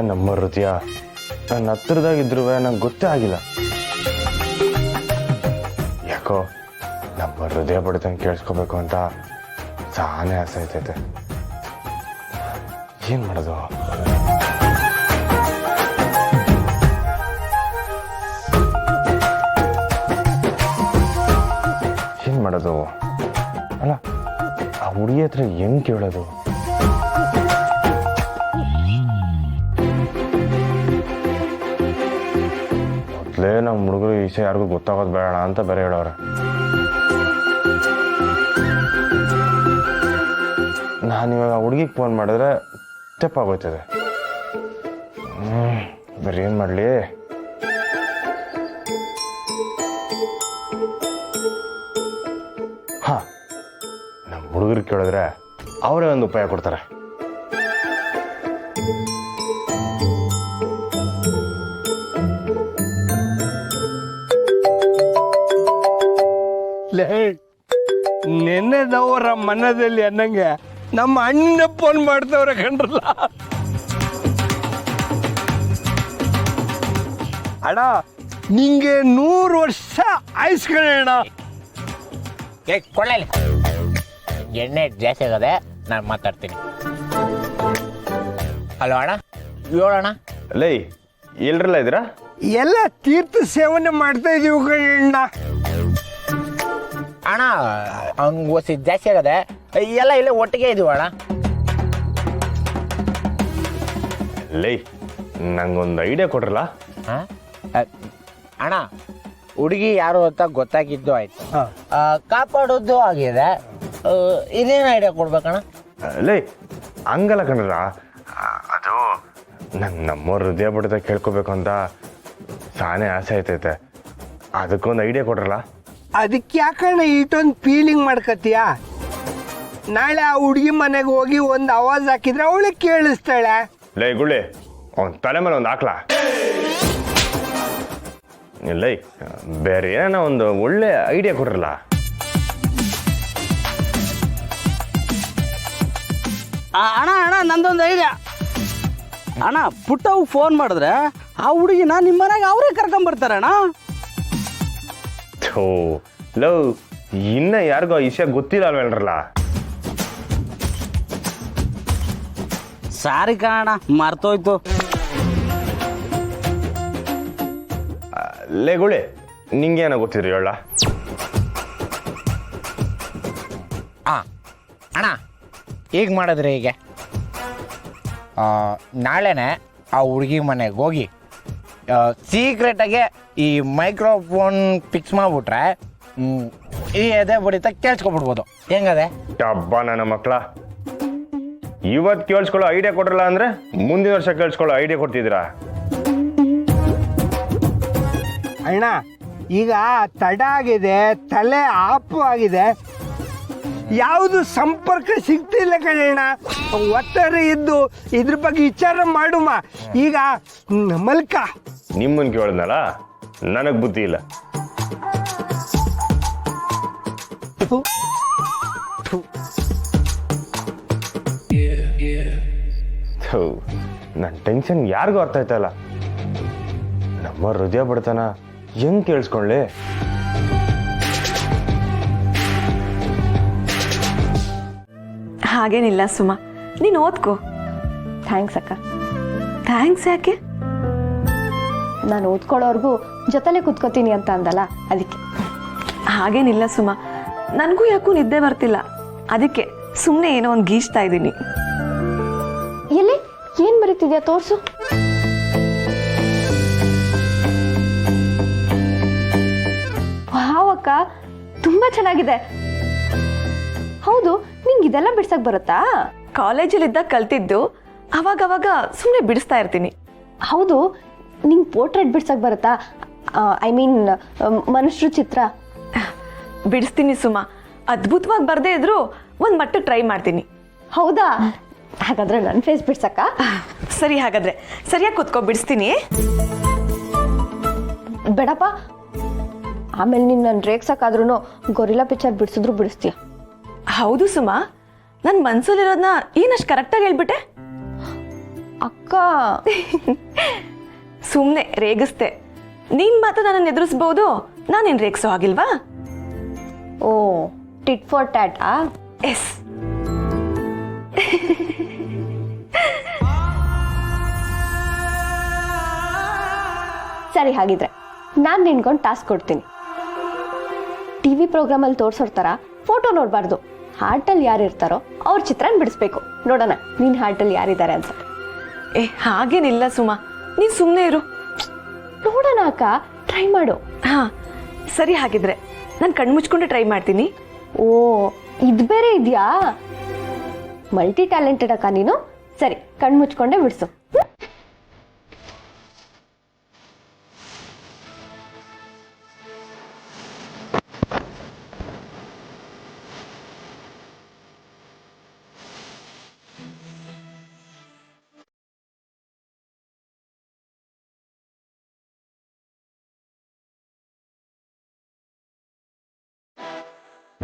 ನಮ್ಮ ಹೃದಯ ನನ್ನ ಹತ್ರದಾಗಿದ್ರು ನಂಗೆ ಗೊತ್ತೇ ಆಗಿಲ್ಲ. ಯಾಕೋ ನಮ್ಮ ಹೃದಯ ಬಡಿದಂಗೆ ಕೇಳಿಸ್ಕೋಬೇಕು ಅಂತ ಸಾನೇ ಆಸೆ ಆಯ್ತೈತೆ. ಏನ್ ಮಾಡೋದು? ಏನ್ ಮಾಡೋದು? ಅಲ್ಲ, ಆ ಹುಡುಗಿ ಹತ್ರ ಹೆಂಗ್ ಕೇಳೋದು? ಮೊದಲೇ ನಮ್ಮ ಹುಡುಗರು ಈ ವಿಷಯ ಯಾರಿಗೂ ಗೊತ್ತಾಗೋದು ಬೇಡ ಅಂತ ಬೇರೆ ಹೇಳೋರೆ. ನಾನಿವಾಗ ಹುಡುಗಿಗೆ ಫೋನ್ ಮಾಡಿದ್ರೆ ತಪ್ಪಾಗೋಯ್ತದೆ. ಬರೀ ಏನು ಮಾಡಲಿ? ಹಾ, ನಮ್ಮ ಹುಡುಗರಿಗೆ ಕೇಳಿದ್ರೆ ಅವರೇ ಒಂದು ಉಪಾಯ ಕೊಡ್ತಾರೆ. ನೆನ್ನೆದವರ ಮನದಲ್ಲಿ ಅನ್ನಂಗೆ ನಮ್ಮ ಅಣ್ಣ ಫೋನ್ ಮಾಡ್ತವ್ರೆ ಕಂಡ್ರಲ್ಲ. ಅಣ್ಣ, ನಿಂಗೆ 100 ವರ್ಷ ಆಯ್ಸ್ಕೊಳ್ಳೋಣ. ಕೊಳ್ಳಲಿ ಎಣ್ಣೆ ಜಾಸ್ತಿ ಆಗದೆ, ನಾನು ಮಾತಾಡ್ತೀನಿ. ಹಲೋ ಅಣ್ಣ, ಹೇಳೋಣ. ಲೈ, ಎಲ್ರಲ್ಲ ಇದ್ದೀರಾ? ಎಲ್ಲ ತೀರ್ಥ ಸೇವನೆ ಮಾಡ್ತಾ ಇದೀವಿ ಕಣ್ಣ. ಅಣ್ಣ, ಅವ್ನಿಗೆ ಓಸಿ ಜಾಸ್ತಿ ಆಗದೆ, ಎಲ್ಲ ಇಲ್ಲೇ ಒಟ್ಟಿಗೆ ಇದೀವಿ ಅಣ್ಣ. ಲೈ, ನಂಗೊಂದು ಐಡಿಯಾ ಕೊಟ್ರಲ್ಲ. ಅಣ್ಣ, ಹುಡುಗಿ ಯಾರು ಅಂತ ಗೊತ್ತಾಗಿದ್ದು ಆಯ್ತು, ಕಾಪಾಡೋದು ಆಗಿದೆ. ಇದೇನು ಐಡಿಯಾ ಕೊಡ್ಬೇಕಣ್ಣ? ಲೈ, ಹಂಗಲ್ಲ ಕಣ್ರ, ಅದು ನಮ್ಮ ಹೃದಯ ಬಡಿದ ಕೇಳ್ಕೊಬೇಕು ಅಂತ ಸಾನೇ ಆಸೆ ಆಯ್ತೈತೆ. ಅದಕ್ಕೊಂದು ಐಡಿಯಾ ಕೊಟ್ರಲ್ಲ. ಅದಕ್ಕೆ ಯಾಕಣ್ಣ ಇಷ್ಟೊಂದು ಫೀಲಿಂಗ್ ಮಾಡ್ಕತೀಯ? ನಾಳೆ ಆ ಹುಡುಗಿ ಮನೆಗೆ ಹೋಗಿ ಒಂದು ಆವಾಜ್ ಹಾಕಿದ್ರೆ ಅವಳಿಗೆ ಕೇಳಿಸ್ತಾಳೆ. ಲೈ ಗುಳ್ಳಿ, ಅವ್ನ ತಲೆ ಮೇಲೆ ಒಂದು ಹಾಕ್ಲಾ? ಲೈ, ಬೇರೆ ಏನೋ ಒಂದು ಒಳ್ಳೆ ಐಡಿಯಾ ಕೊಟ್ರಲ್ಲ. ಅಣ್ಣ ಅಣ್ಣ, ನಂದೊಂದು ಐಡಿಯಾ ಅಣ್ಣ. ಪುಟ್ಟವು ಫೋನ್ ಮಾಡಿದ್ರೆ ಆ ಹುಡುಗಿನ ನಿಮ್ಮ ಮನೆಗೆ ಅವರೇ ಕರ್ಕೊಂಬರ್ತಾರಣ್ಣ. ಥೋ ಲವ್, ಇನ್ನ ಯಾರಿಗೋ ಈ ವಿಷಯ ಗೊತ್ತಿಲ್ಲ ಅಲ್ವೇಳ್ರಲ್ಲ. ಸಾರಿ ಕಣ, ಮರ್ತೋಯ್ತು. ಲೇ ಗುಳಿ, ನಿಂಗೇನೋ ಗೊತ್ತಿದ್ರಿ ಹೇಳ? ಅಣ್ಣ, ಈಗ ಮಾಡಿದ್ರೆ ಹೀಗೆ, ನಾಳೆನೆ ಆ ಹುಡುಗಿ ಮನೆಗೆ ಹೋಗಿ ಸೀಕ್ರೆಟಾಗೆ ಈ ಮೈಕ್ರೋಫೋನ್ ಫಿಕ್ಸ್ ಮಾಡಿಬಿಟ್ರೆ ಈ ಎದೆ ಬಡಿತ ಕೇಳಿಸ್ಕೊಬಿಡ್ಬೋದು. ಹೆಂಗದೆ? ಹಬ್ಬ ನನ್ನ ಮಕ್ಕಳ, ಇವತ್ತು ಕೇಳಿಸ್ಕೊಳ್ಳೋ ಐಡಿಯಾ ಕೊಟ್ರಲ್ಲ ಅಂದ್ರೆ ಮುಂದಿನ ವರ್ಷ ಕೇಳಿಸ್ಕೊಳ್ಳೋ ಐಡಿಯಾ ಕೊಡ್ತಿದ್ದೀರಾ? ಅಣ್ಣ, ಈಗ ತಡ ಆಗಿದೆ, ತಲೆ ಆಪು ಆಗಿದೆ, ಯಾವುದು ಸಂಪರ್ಕ ಸಿಗ್ತಿಲ್ಲ ಕಣಣ್ಣ. ಒಟ್ಟಾರೆ ಇದ್ದು ಇದ್ರ ಬಗ್ಗೆ ವಿಚಾರ ಮಾಡುಮ. ಈಗ ಮಲ್ಕ. ನಿಮ್ಮನ್ ಕೇಳಿದ್ನಲ್ಲ, ನನಗ್ ಬುದ್ಧಿ ಇಲ್ಲ. ನನ್ನ ಟೆನ್ಷನ್ ಯಾರಿಗೂ ಅರ್ಥ ಆಯ್ತಲ್ಲ. ನಮ್ಮ ಹೃದಯ ಬಡತನ ಹೆಂಗ್ ಕೇಳಿಸ್ಕೊಳ್ಳಿ? ಹಾಗೇನಿಲ್ಲ ಸುಮಾ, ನೀನು ಓದ್ಕೋ. ಥ್ಯಾಂಕ್ಸ್ ಅಕ್ಕ. ಥ್ಯಾಂಕ್ಸ್ ಯಾಕೆ? ನಾನು ಓದ್ಕೊಳ್ಳೋರ್ಗೂ ಜೊತೆಲೆ ಕುತ್ಕೋತೀನಿ ಅಂತ ಅಂದಲ್ಲ, ಅದಕ್ಕೆ. ಹಾಗೇನಿಲ್ಲ ಸುಮಾ, ನನಗೂ ಯಾಕೂ ನಿದ್ದೆ ಬರ್ತಿಲ್ಲ, ಅದಕ್ಕೆ ಸುಮ್ಮನೆ ಏನೋ ಒಂದು ಗೀಚ್ತಾ ಇದ್ದೀನಿ. ಎಲ್ಲಿ ಏನ್ ಬರೀತಿದ್ಯಾ? ತೋರ್ಸು. ವಾವ್ ಅಕ್ಕ, ತುಂಬಾ ಚೆನ್ನಾಗಿದೆ. ಹೌದು, ನಿಂಗೆ ಇದೆಲ್ಲ ಬಿಡ್ಸಕ್ ಬರುತ್ತಾ? ಕಾಲೇಜಲ್ಲಿದ್ದಾಗ ಕಲ್ತಿದ್ದು, ಅವಾಗವಾಗ ಸುಮ್ಮನೆ ಬಿಡಿಸ್ತಾ ಇರ್ತೀನಿ. ಹೌದು, ನಿಂಗೆ ಪೋರ್ಟ್ರೇಟ್ ಬಿಡ್ಸಕ್ ಬರುತ್ತಾ? ಐ ಮೀನ್ ಮನುಷ್ಯರು ಚಿತ್ರ. ಬಿಡಿಸ್ತೀನಿ ಸುಮಾ, ಅದ್ಭುತವಾಗಿ ಬರ್ದೇ ಇದ್ರು ಒಂದು ಮಟ್ಟ ಟ್ರೈ ಮಾಡ್ತೀನಿ. ಹೌದಾ? ಹಾಗಾದ್ರೆ ನನ್ನ ಫೇಸ್ ಬಿಡ್ಸಕ್ಕ? ಸರಿ, ಹಾಗಾದ್ರೆ ಸರಿಯಾಗಿ ಕೂತ್ಕೋ, ಬಿಡಿಸ್ತೀನಿ. ಬೇಡಪ್ಪ, ಆಮೇಲೆ ನೀನು ನನ್ನ ರೇಗ್ಸಕ್ಕಾದ್ರೂ ಗೊರಿಲ್ಲಾ ಪಿಕ್ಚರ್ ಬಿಡಿಸಿದ್ರು ಬಿಡಿಸ್ತೀಯ. ಹೌದು ಸುಮಾ, ನನ್ನ ಮನ್ಸಲ್ಲಿರೋದನ್ನ ಏನಷ್ಟು ಕರೆಕ್ಟಾಗಿ ಹೇಳ್ಬಿಟ್ಟೆ. ಅಕ್ಕ ಸುಮ್ಮನೆ ರೇಗಿಸ್ತೆ. ನೀನ್ ಮಾತ್ರ ನನ್ನನ್ನು ಎದುರಿಸ್ಬೋದು, ನಾನೇನು ರೇಗಿಸೋ ಆಗಿಲ್ವಾ? ಓ ಟಿಟ್ ಫಾರ್ ಟ್ಯಾಟಾ? ಎಸ್. ಸರಿ, ಹಾಗಿದ್ರೆ ನಾನು ನಿನ್ಗೊಂದು ಟಾಸ್ಕ್ ಕೊಡ್ತೀನಿ. ಟಿವಿ ಪ್ರೋಗ್ರಾಮಲ್ಲಿ ತೋರ್ಸೋರ್ ಥರ ಫೋಟೋ ನೋಡಬಾರ್ದು. ಹಾರ್ಟಲ್ಲಿ ಯಾರು ಇರ್ತಾರೋ ಅವ್ರ ಚಿತ್ರನ ಬಿಡಿಸ್ಬೇಕು. ನೋಡೋಣ ನಿನ್ನ ಹಾರ್ಟಲ್ಲಿ ಯಾರಿದ್ದಾರೆ ಅಂತ. ಹಾಗೇನಿಲ್ಲ ಸುಮಾ, ನೀನ್ ಸುಮ್ಮನೆ ಇರು. ನೋಡೋಣ ಅಕ್ಕ, ಟ್ರೈ ಮಾಡು. ಹಾ ಸರಿ, ಹಾಗಿದ್ರೆ ನಾನು ಕಣ್ಣು ಮುಚ್ಕೊಂಡೆ ಟ್ರೈ ಮಾಡ್ತೀನಿ. ಓ ಇದು ಬೇರೆ ಇದೆಯಾ? ಮಲ್ಟಿ ಟ್ಯಾಲೆಂಟೆಡ್ ಅಕ್ಕ ನೀನು. ಸರಿ, ಕಣ್ಣು ಮುಚ್ಕೊಂಡೆ ಬಿಡಿಸು.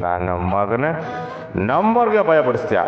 ನನ್ನ ಮಗನೇ ನಂಬರ್ಗೆ ಭಯ ಪಡಿಸ್ತೀಯ.